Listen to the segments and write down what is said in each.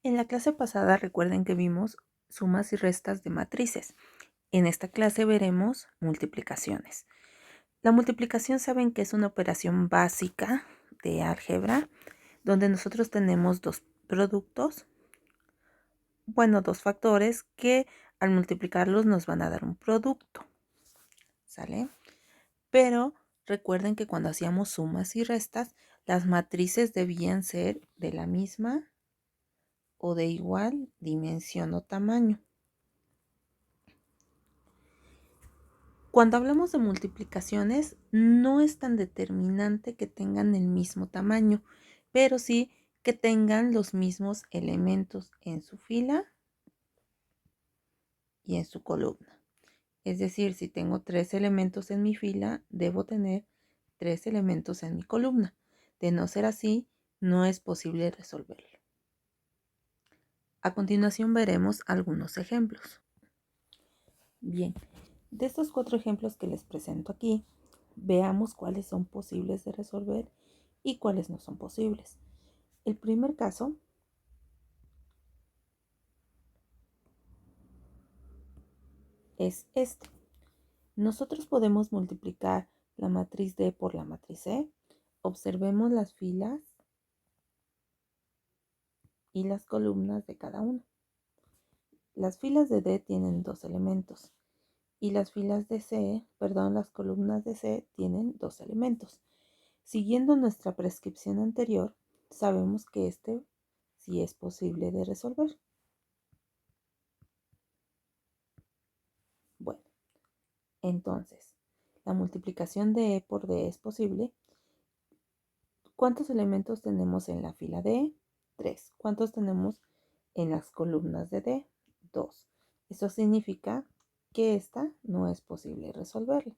En la clase pasada recuerden que vimos sumas y restas de matrices. En esta clase veremos multiplicaciones. La multiplicación saben que es una operación básica de álgebra donde nosotros tenemos dos productos, dos factores que al multiplicarlos nos van a dar un producto, ¿sale? Pero recuerden que cuando hacíamos sumas y restas, las matrices debían ser de la misma o de igual dimensión o tamaño. Cuando hablamos de multiplicaciones, no es tan determinante que tengan el mismo tamaño, pero sí que tengan los mismos elementos en su fila y en su columna. Es decir, si tengo 3 elementos en mi fila, debo tener 3 elementos en mi columna. De no ser así, no es posible resolverlo. A continuación veremos algunos ejemplos. Bien, de estos 4 ejemplos que les presento aquí, veamos cuáles son posibles de resolver y cuáles no son posibles. El primer caso es este. Nosotros podemos multiplicar la matriz D por la matriz E. Observemos las filas y las columnas de cada una. Las filas de D tienen 2 elementos y las las columnas de C tienen 2 elementos. Siguiendo nuestra prescripción anterior, sabemos que este sí es posible de resolver. Bueno, entonces, la multiplicación de E por D es posible. ¿Cuántos elementos tenemos en la fila D? 3. ¿Cuántos tenemos en las columnas de D? 2. Eso significa que esta no es posible resolverla.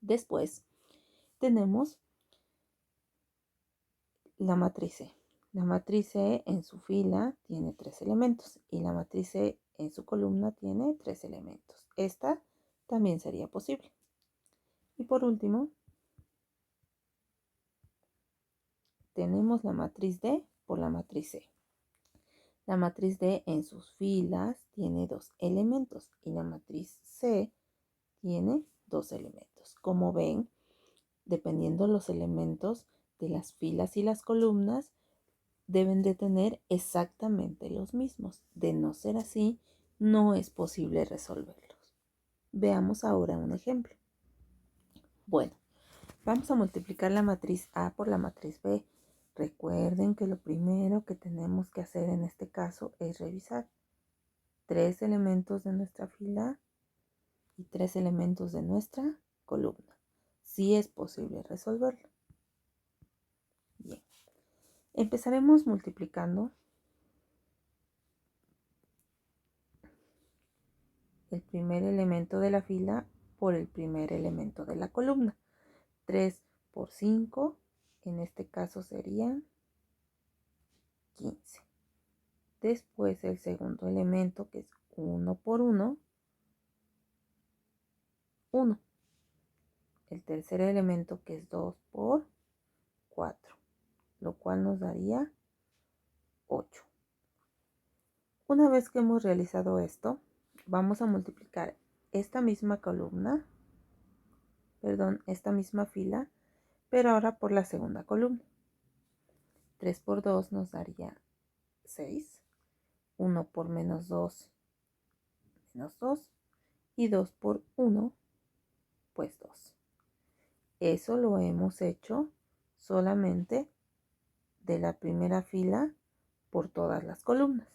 Después tenemos la matriz E. La matriz E en su fila tiene 3 elementos y la matriz E en su columna tiene 3 elementos. Esta también sería posible. Y por último, tenemos la matriz D por la matriz E. La matriz D en sus filas tiene 2 elementos y la matriz C tiene 2 elementos. Como ven, dependiendo los elementos de las filas y las columnas, deben de tener exactamente los mismos. De no ser así, no es posible resolverlos. Veamos ahora un ejemplo. Bueno, vamos a multiplicar la matriz A por la matriz B. Recuerden que lo primero que tenemos que hacer en este caso es revisar 3 elementos de nuestra fila y 3 elementos de nuestra columna. Sí es posible resolverlo. Bien, empezaremos multiplicando el primer elemento de la fila por el primer elemento de la columna. 3 por 5, en este caso serían 15. Después el segundo elemento, que es 1 por 1, 1. El tercer elemento, que es 2 por 4, lo cual nos daría 8. Una vez que hemos realizado esto, vamos a multiplicar esta misma esta misma fila, pero ahora por la segunda columna. 3 por 2 nos daría 6. 1 por menos 2, menos 2. Y 2 por 1, pues 2. Eso lo hemos hecho solamente de la primera fila por todas las columnas.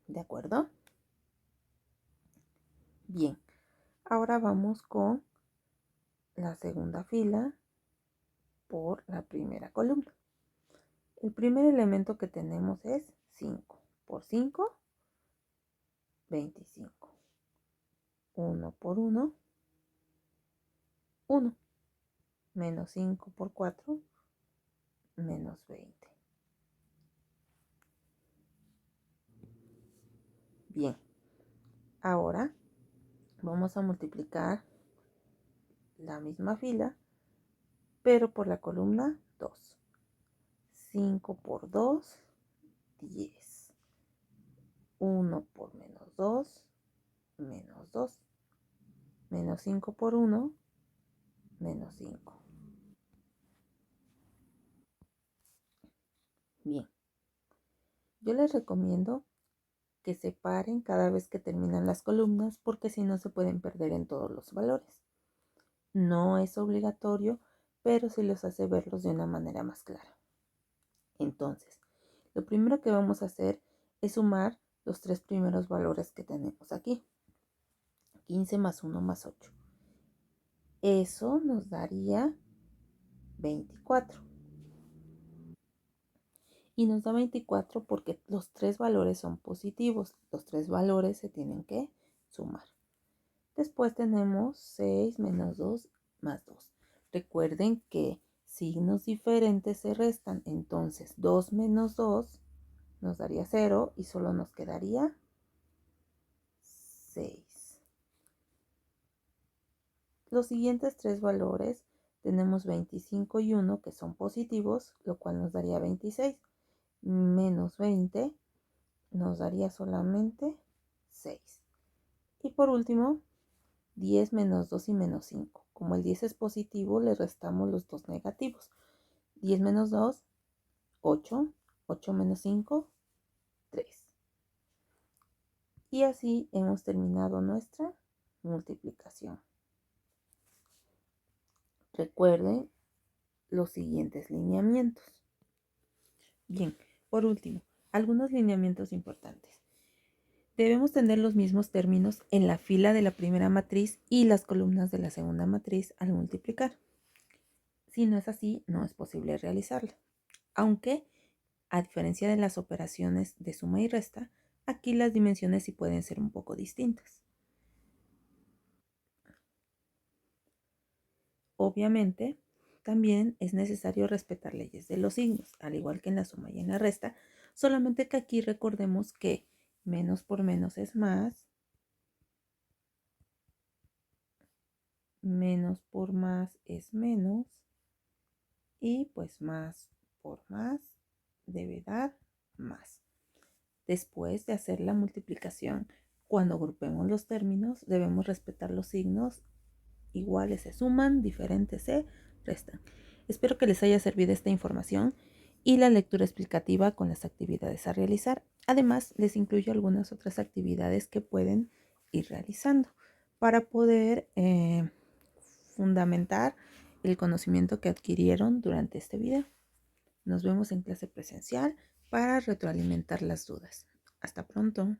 ¿De acuerdo? Bien, ahora vamos con la segunda fila por la primera columna. El primer elemento que tenemos es 5. Por 5, 25. 1 por 1, 1. Menos 5 por 4, menos 20. Bien, ahora vamos vamos a multiplicar la misma fila, pero por la columna 2. 5 por 2, 10. 1 por menos 2, menos 2. Menos 5 por 1, menos 5. Bien, yo les recomiendo que separen cada vez que terminan las columnas porque si no se pueden perder en todos los valores. No es obligatorio, pero sí los hace verlos de una manera más clara. Entonces, lo primero que vamos a hacer es sumar los tres primeros valores que tenemos aquí. 15 más 1 más 8. Eso nos daría 24. Y nos da 24 porque los tres valores son positivos. Los tres valores se tienen que sumar. Después tenemos 6 menos 2 más 2. Recuerden que signos diferentes se restan. Entonces 2 menos 2 nos daría 0 y solo nos quedaría 6. Los siguientes tres valores tenemos 25 y 1 que son positivos, lo cual nos daría 26. Menos 20 nos daría solamente 6. Y por último, 10 menos 2 y menos 5. Como el 10 es positivo, le restamos los dos negativos. 10 menos 2, 8. 8 menos 5, 3. Y así hemos terminado nuestra multiplicación. Recuerden los siguientes lineamientos. Bien, por último, algunos lineamientos importantes. Debemos tener los mismos términos en la fila de la primera matriz y las columnas de la segunda matriz al multiplicar. Si no es así, no es posible realizarla. Aunque, a diferencia de las operaciones de suma y resta, aquí las dimensiones sí pueden ser un poco distintas. Obviamente, también es necesario respetar leyes de los signos, al igual que en la suma y en la resta, solamente que aquí recordemos que menos por menos es más, menos por más es menos, y pues más por más debe dar más. Después de hacer la multiplicación, cuando agrupemos los términos, debemos respetar los signos. Iguales se suman, diferentes se restan. Espero que les haya servido esta información y la lectura explicativa con las actividades a realizar. Además, les incluyo algunas otras actividades que pueden ir realizando para poder fundamentar el conocimiento que adquirieron durante este video. Nos vemos en clase presencial para retroalimentar las dudas. Hasta pronto.